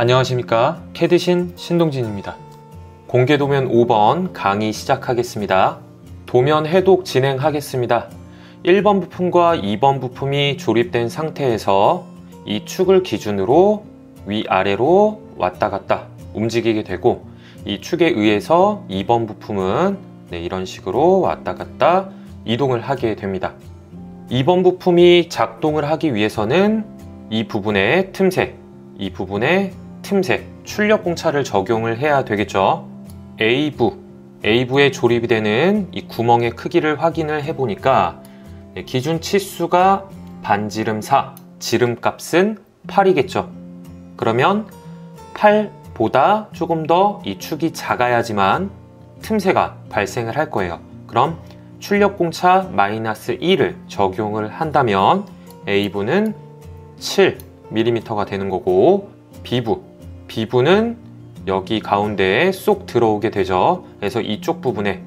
안녕하십니까, 캐드신 신동진입니다. 공개도면 5번 강의 시작하겠습니다. 도면 해독 진행하겠습니다. 1번 부품과 2번 부품이 조립된 상태에서 이 축을 기준으로 위아래로 왔다 갔다 움직이게 되고, 이 축에 의해서 2번 부품은 이런 식으로 왔다 갔다 이동을 하게 됩니다. 2번 부품이 작동을 하기 위해서는 이 부분의 틈새, 이 부분의 틈새, 출력 공차를 적용을 해야 되겠죠. A부에 조립이 되는 이 구멍의 크기를 확인을 해보니까 기준 치수가 반지름 4, 지름값은 8이겠죠. 그러면 8보다 조금 더 이 축이 작아야지만 틈새가 발생을 할 거예요. 그럼 출력 공차 마이너스 1을 적용을 한다면 A부는 7mm가 되는 거고, B부는 여기 가운데에 쏙 들어오게 되죠. 그래서 이쪽 부분에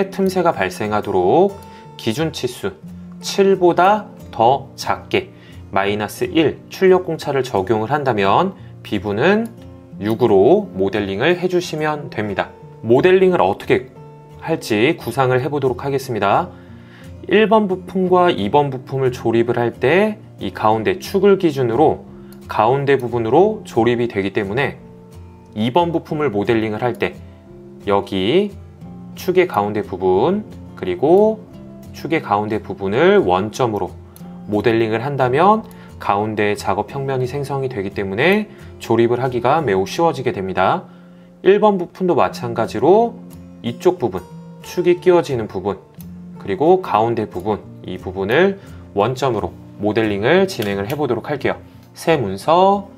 틈새가 발생하도록 기준 치수 7보다 더 작게 마이너스 1 출력 공차를 적용을 한다면 B부는 6으로 모델링을 해주시면 됩니다. 모델링을 어떻게 할지 구상을 해보도록 하겠습니다. 1번 부품과 2번 부품을 조립을 할 때 이 가운데 축을 기준으로 가운데 부분으로 조립이 되기 때문에 2번 부품을 모델링을 할 때 여기 축의 가운데 부분, 그리고 축의 가운데 부분을 원점으로 모델링을 한다면 가운데 작업 평면이 생성이 되기 때문에 조립을 하기가 매우 쉬워지게 됩니다. 1번 부품도 마찬가지로 이쪽 부분, 축이 끼워지는 부분, 그리고 가운데 부분, 이 부분을 원점으로 모델링을 진행을 해보도록 할게요. 새 문서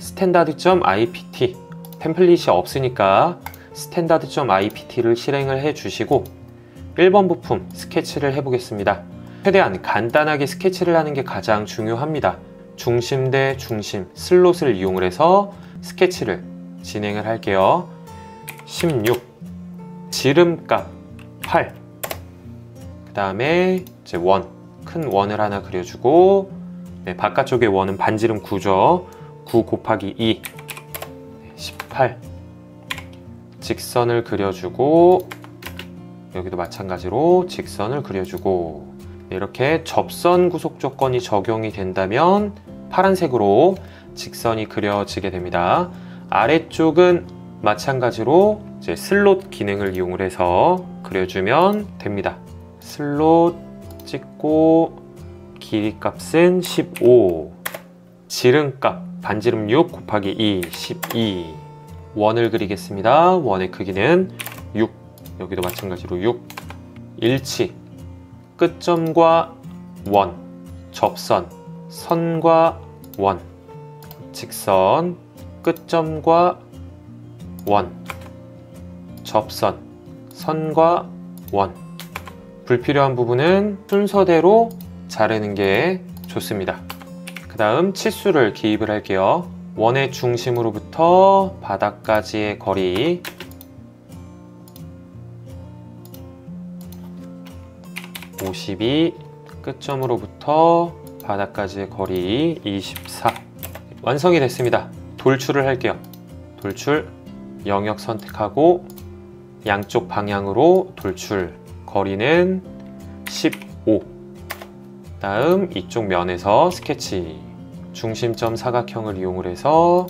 standard.ipt, 템플릿이 없으니까 standard.ipt를 실행을 해 주시고 1번 부품 스케치를 해보겠습니다. 최대한 간단하게 스케치를 하는 게 가장 중요합니다. 중심 대 중심 슬롯을 이용을 해서 스케치를 진행을 할게요. 16, 지름값 8, 그 다음에 이제 큰 원을 하나 그려주고, 바깥쪽의 원은 반지름 9죠. 9 곱하기 2, 18. 직선을 그려주고, 여기도 마찬가지로 직선을 그려주고, 이렇게 접선 구속 조건이 적용이 된다면 파란색으로 직선이 그려지게 됩니다. 아래쪽은 마찬가지로 이제 슬롯 기능을 이용을 해서 그려주면 됩니다. 슬롯 찍고 길이 값은 15, 지름값 반지름 6 곱하기 2, 12. 원을 그리겠습니다. 원의 크기는 6, 여기도 마찬가지로 6. 일치, 끝점과 원, 접선, 선과 원, 직선, 끝점과 원, 접선, 선과 원. 불필요한 부분은 순서대로 자르는 게 좋습니다. 그 다음 치수를 기입을 할게요. 원의 중심으로부터 바닥까지의 거리 52, 끝점으로부터 바닥까지의 거리 24. 완성이 됐습니다. 돌출을 할게요. 돌출, 영역 선택하고 양쪽 방향으로 돌출, 거리는 15. 다음 이쪽 면에서 스케치, 중심점 사각형을 이용을 해서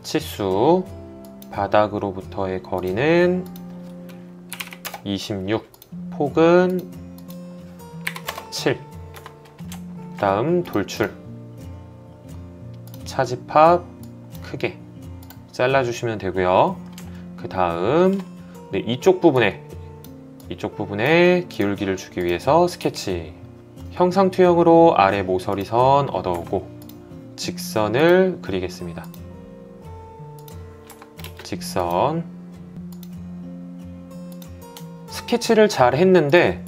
치수, 바닥으로부터의 거리는 26, 폭은 7. 다음 돌출, 차집합 크게 잘라주시면 되고요. 그 다음 이쪽 부분에 기울기를 주기 위해서 스케치, 형상투영으로 아래 모서리선 얻어오고 직선을 그리겠습니다. 직선, 스케치를 잘 했는데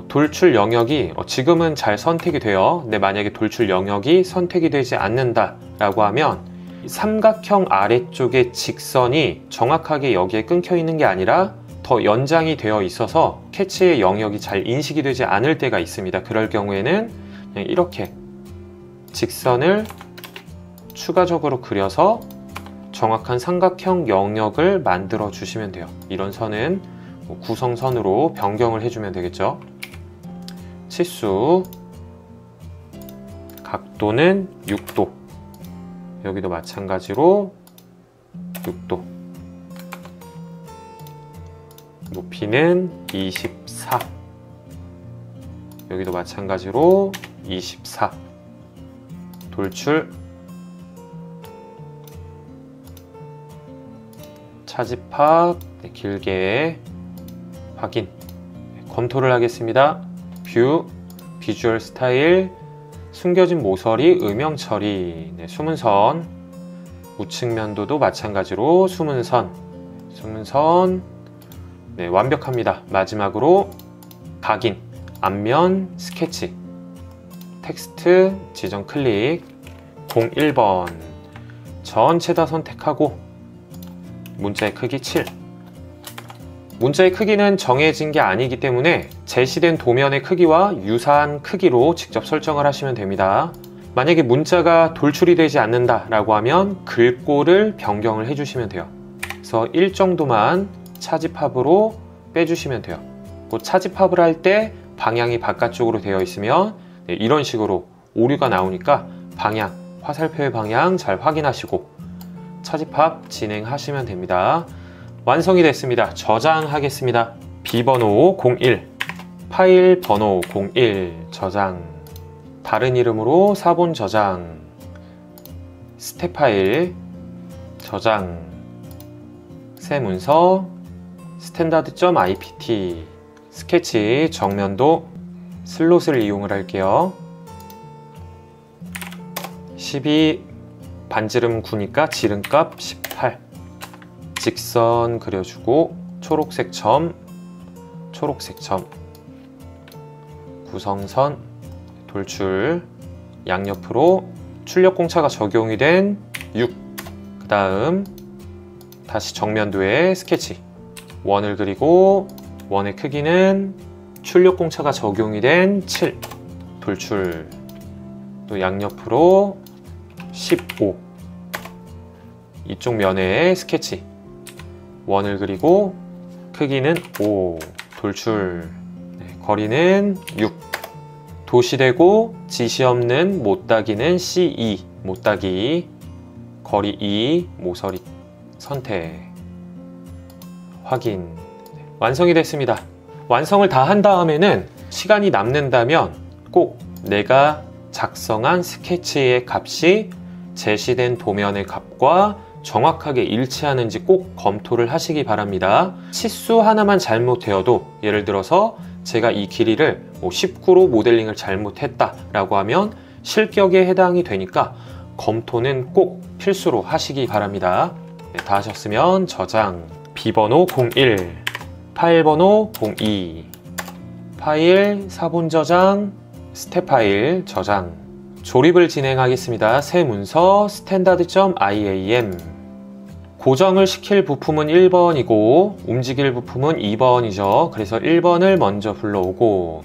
돌출 영역이 지금은 잘 선택이 돼요. 근데 만약에 돌출 영역이 선택이 되지 않는다 라고 하면 삼각형 아래쪽의 직선이 정확하게 여기에 끊겨 있는 게 아니라 더 연장이 되어 있어서 캐치의 영역이 잘 인식이 되지 않을 때가 있습니다. 그럴 경우에는 그냥 이렇게 직선을 추가적으로 그려서 정확한 삼각형 영역을 만들어 주시면 돼요. 이런 선은 구성선으로 변경을 해주면 되겠죠. 치수, 각도는 6도, 여기도 마찬가지로 6도, 높이는 24, 여기도 마찬가지로 24, 돌출, 차집합, 길게 확인, 검토를 하겠습니다. 뷰, 비주얼 스타일, 숨겨진 모서리, 음영 처리, 숨은 선, 우측 면도도 마찬가지로 숨은 선, 완벽합니다. 마지막으로 각인, 앞면 스케치, 텍스트 지정 클릭, 01번 전체 다 선택하고 문자의 크기 7. 문자의 크기는 정해진 게 아니기 때문에 제시된 도면의 크기와 유사한 크기로 직접 설정을 하시면 됩니다. 만약에 문자가 돌출이 되지 않는다 라고 하면 글꼴을 변경을 해주시면 돼요. 그래서 1 정도만 차집합으로 빼주시면 돼요. 차집합을 할 때 방향이 바깥쪽으로 되어 있으면 이런 식으로 오류가 나오니까 방향, 화살표의 방향 잘 확인하시고 차집합 진행하시면 됩니다. 완성이 됐습니다. 저장하겠습니다. 비번호 01, 파일 번호 01, 저장, 다른 이름으로 사본 저장, 스텝 파일, 저장, 새 문서, standard.ipt, 스케치 정면도 슬롯을 이용을 할게요. 12, 반지름 9니까 지름값 18, 직선 그려주고 초록색 점, 구성선, 돌출, 양옆으로 출력 공차가 적용이 된 6, 그 다음 다시 정면도에 스케치, 원을 그리고 원의 크기는 출력 공차가 적용이 된 7, 돌출, 또 양옆으로 15, 이쪽 면에 스케치, 원을 그리고 크기는 5, 돌출, 거리는 6, 도시되고 지시 없는 못따기는 C2, 못따기, 거리 2, 모서리 선택, 확인. 완성이 됐습니다. 완성을 다 한 다음에는 시간이 남는다면 꼭 내가 작성한 스케치의 값이 제시된 도면의 값과 정확하게 일치하는지 꼭 검토를 하시기 바랍니다. 치수 하나만 잘못되어도, 예를 들어서 제가 이 길이를 19로 모델링을 잘못했다 라고 하면 실격에 해당이 되니까 검토는 꼭 필수로 하시기 바랍니다. 다 하셨으면 저장, 비번호 01, 파일 번호 02, 파일 사본 저장, 스텝 파일 저장, 조립을 진행하겠습니다. 새 문서 standard.iam, 고정을 시킬 부품은 1번이고 움직일 부품은 2번이죠. 그래서 1번을 먼저 불러오고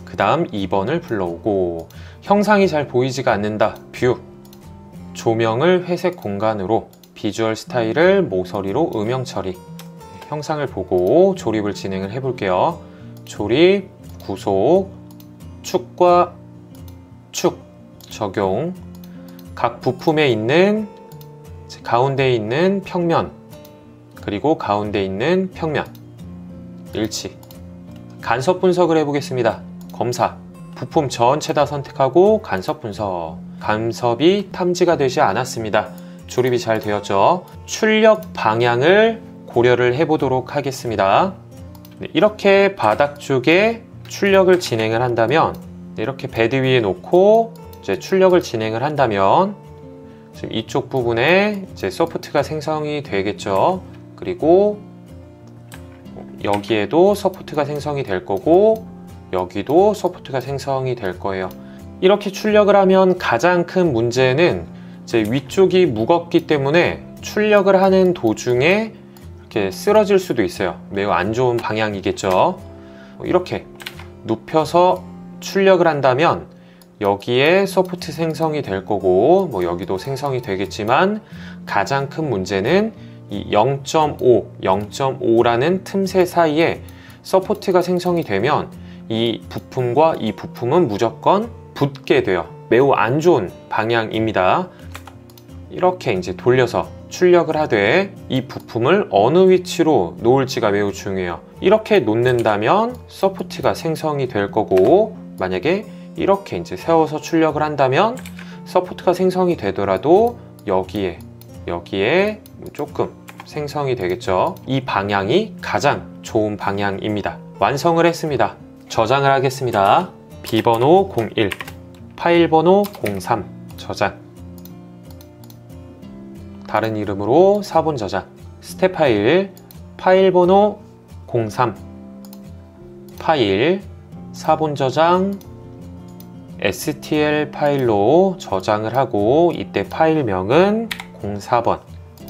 그 다음 2번을 불러오고, 형상이 잘 보이지가 않는다. 뷰, 조명을 회색 공간으로, 비주얼 스타일을 모서리로 음영 처리, 형상을 보고 조립을 진행을 해 볼게요. 조립, 구속, 축과 축 적용, 각 부품에 있는 가운데에 있는 평면 그리고 가운데 있는 평면 일치. 간섭 분석을 해보겠습니다. 검사, 부품 전체 다 선택하고 간섭 분석, 간섭이 탐지가 되지 않았습니다. 조립이 잘 되었죠. 출력 방향을 고려를 해보도록 하겠습니다. 이렇게 바닥 쪽에 출력을 진행을 한다면, 이렇게 베드 위에 놓고 이제 출력을 진행을 한다면 지금 이쪽 부분에 이제 서포트가 생성이 되겠죠. 그리고 여기에도 서포트가 생성이 될 거고 여기도 서포트가 생성이 될 거예요. 이렇게 출력을 하면 가장 큰 문제는 이제 위쪽이 무겁기 때문에 출력을 하는 도중에 이렇게 쓰러질 수도 있어요. 매우 안 좋은 방향이겠죠. 이렇게 눕혀서 출력을 한다면 여기에 서포트 생성이 될 거고 뭐 여기도 생성이 되겠지만 가장 큰 문제는 이 0.5, 0.5라는 틈새 사이에 서포트가 생성이 되면 이 부품과 이 부품은 무조건 붙게 돼요. 매우 안 좋은 방향입니다. 이렇게 이제 돌려서 출력을 하되 이 부품을 어느 위치로 놓을지가 매우 중요해요. 이렇게 놓는다면 서포트가 생성이 될 거고 만약에 이렇게 이제 세워서 출력을 한다면 서포트가 생성이 되더라도 여기에 조금 생성이 되겠죠. 이 방향이 가장 좋은 방향입니다. 완성을 했습니다. 저장을 하겠습니다. 비번호 01, 파일 번호 03, 저장. 다른 이름으로 4번 저장. 스텝 파일, 파일 번호 03, 파일, 4번 저장, STL 파일로 저장을 하고 이때 파일명은 04번,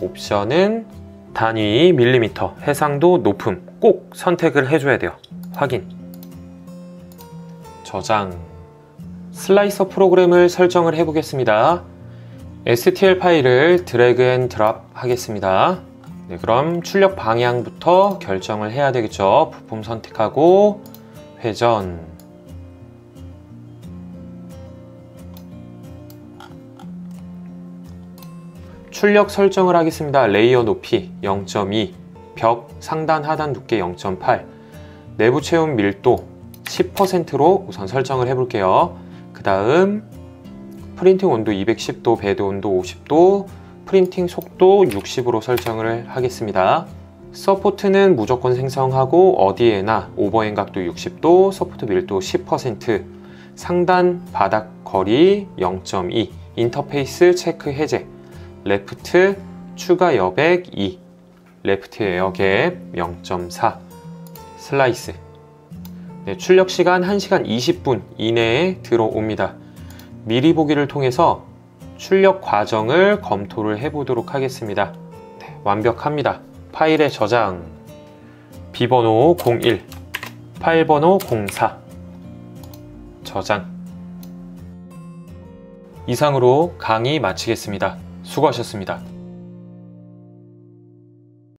옵션은 단위 밀리미터, 해상도 높음 꼭 선택을 해줘야 돼요. 확인. 저장. 슬라이서 프로그램을 설정을 해 보겠습니다. STL 파일을 드래그 앤 드랍 하겠습니다. 네, 그럼 출력 방향부터 결정을 해야 되겠죠. 부품 선택하고 회전. 출력 설정을 하겠습니다. 레이어 높이 0.2, 벽 상단 하단 두께 0.8, 내부 체온 밀도 10%로 우선 설정을 해 볼게요. 그 다음 프린팅 온도 210도, 배드 온도 50도, 프린팅 속도 60으로 설정을 하겠습니다. 서포트는 무조건 생성하고 어디에나 오버행 각도 60도, 서포트 밀도 10%, 상단 바닥 거리 0.2, 인터페이스 체크 해제, 레프트 추가 여백 2, 레프트 에어갭 0.4, 슬라이스. 네, 출력 시간 1시간 20분 이내에 들어옵니다. 미리 보기를 통해서 출력 과정을 검토를 해 보도록 하겠습니다. 네, 완벽합니다. 파일의 저장. 비번호 01, 파일 번호 04, 저장. 이상으로 강의 마치겠습니다. 수고하셨습니다.